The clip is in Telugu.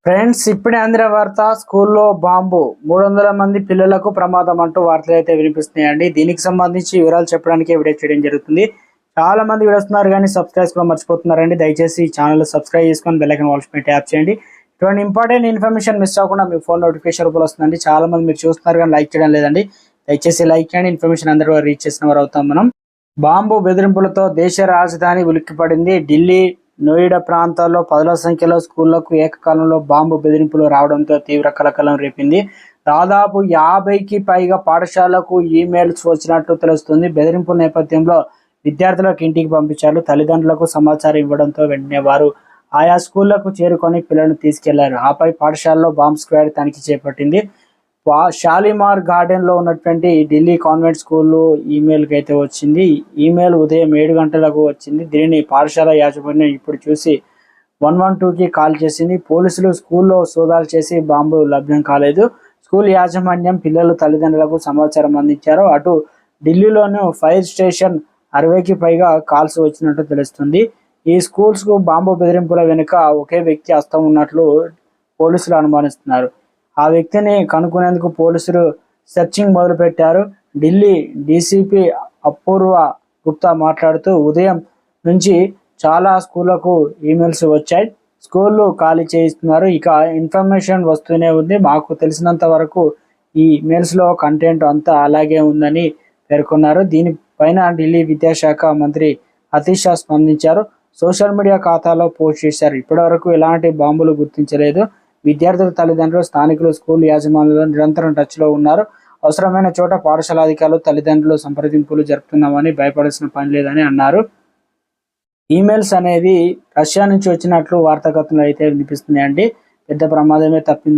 ఫ్రెండ్స్, ఇప్పుడే అందిన వార్త. స్కూల్లో బాంబు, 300 మంది పిల్లలకు ప్రమాదం అంటూ వార్తలు అయితే వినిపిస్తున్నాయండి. దీనికి సంబంధించి వివరాలు చెప్పడానికి వీడియో చేయడం జరుగుతుంది. చాలా మంది వీడియోస్తున్నారు కానీ సబ్స్క్రైబ్ కూడా మర్చిపోతున్నారండి. దయచేసి ఛానల్ సబ్స్క్రైబ్ చేసుకొని బెల్ ఐకాన్ ఆల్ పై ట్యాప్ చేయండి. ఇటువంటి ఇంపార్టెంట్ ఇన్ఫర్మేషన్ మిస్ అవ్వకుండా మీ ఫోన్ నోటిఫికేషన్ రూపంలో వస్తుందండి. చాలా మంది మీరు చూస్తున్నారు కానీ లైక్ చేయడం లేదండి. దయచేసి లైక్ చేయండి. ఇన్ఫర్మేషన్ అందరూ రీచ్ చేసిన వారు అవుతాం మనం. బాంబు బెదిరింపులతో దేశ రాజధాని ఉలిక్కిపడింది. ఢిల్లీ, నోయిడా ప్రాంతాల్లో పదుల సంఖ్యలో స్కూళ్లకు ఏకకాలంలో బాంబు బెదిరింపులు రావడంతో తీవ్ర కలకలం రేపింది. దాదాపు 50కి పైగా పాఠశాలకు ఈమెయిల్స్ వచ్చినట్టు తెలుస్తుంది. బెదిరింపుల నేపథ్యంలో విద్యార్థులకు ఇంటికి పంపించారు. తల్లిదండ్రులకు సమాచారం ఇవ్వడంతో వెంటనే వారు ఆయా స్కూళ్లకు చేరుకొని పిల్లలను తీసుకెళ్లారు. ఆపై పాఠశాలలో బాంబ్ స్క్వాడ్ తనిఖీ చేపట్టింది. షాలిమార్ గార్డెన్ లో ఉన్నటువంటి ఢిల్లీ కాన్వెంట్ స్కూల్ ఈమెయిల్కి అయితే వచ్చింది. ఈమెయిల్ ఉదయం 7 గంటలకు వచ్చింది. దీనిని పాఠశాల యాజమాన్యం ఇప్పుడు చూసి 112కి కాల్ చేసింది. పోలీసులు స్కూల్లో సోదాలు చేసి బాంబు లభ్యం కాలేదు. స్కూల్ యాజమాన్యం పిల్లలు తల్లిదండ్రులకు సమాచారం అందించారు. అటు ఢిల్లీలోని ఫైర్ స్టేషన్ 60కి పైగా కాల్స్ వచ్చినట్టు తెలుస్తుంది. ఈ స్కూల్స్ కు బాంబు బెదిరింపుల వెనుక ఒకే వ్యక్తి హస్తం ఉన్నట్లు పోలీసులు అనుమానిస్తున్నారు. ఆ వ్యక్తిని కనుక్కునేందుకు పోలీసులు సెర్చింగ్ మొదలుపెట్టారు. ఢిల్లీ డీసీపీ అపూర్వ గుప్తా మాట్లాడుతూ, ఉదయం నుంచి చాలా స్కూళ్లకు ఈమెయిల్స్ వచ్చాయి. స్కూళ్ళు ఖాళీ చేయిస్తున్నారు. ఇక ఇన్ఫర్మేషన్ వస్తూనే ఉంది. మాకు తెలిసినంత వరకు ఈ మెయిల్స్లో కంటెంట్ అంతా అలాగే ఉందని పేర్కొన్నారు. దీనిపైన ఢిల్లీ విద్యాశాఖ మంత్రి అతీష్ షా స్పందించారు. సోషల్ మీడియా ఖాతాలో పోస్ట్ చేశారు. ఇప్పటివరకు ఎలాంటి బాంబులు గుర్తించలేదు. విద్యార్థుల తల్లిదండ్రులు, స్థానికులు స్కూల్ యాజమాన్యాలు నిరంతరం టచ్లో ఉన్నారు. అవసరమైన చోట పాఠశాల అధికారులు, తల్లిదండ్రులు సంప్రదింపులు జరుపుతున్నామని భయపడాల్సిన పని లేదని అన్నారు. ఈమెయిల్స్ అనేది రష్యా నుంచి వచ్చినట్లు వార్తాకథనాలు అయితే వినిపిస్తున్నాయండి. పెద్ద ప్రమాదమే తప్పింది.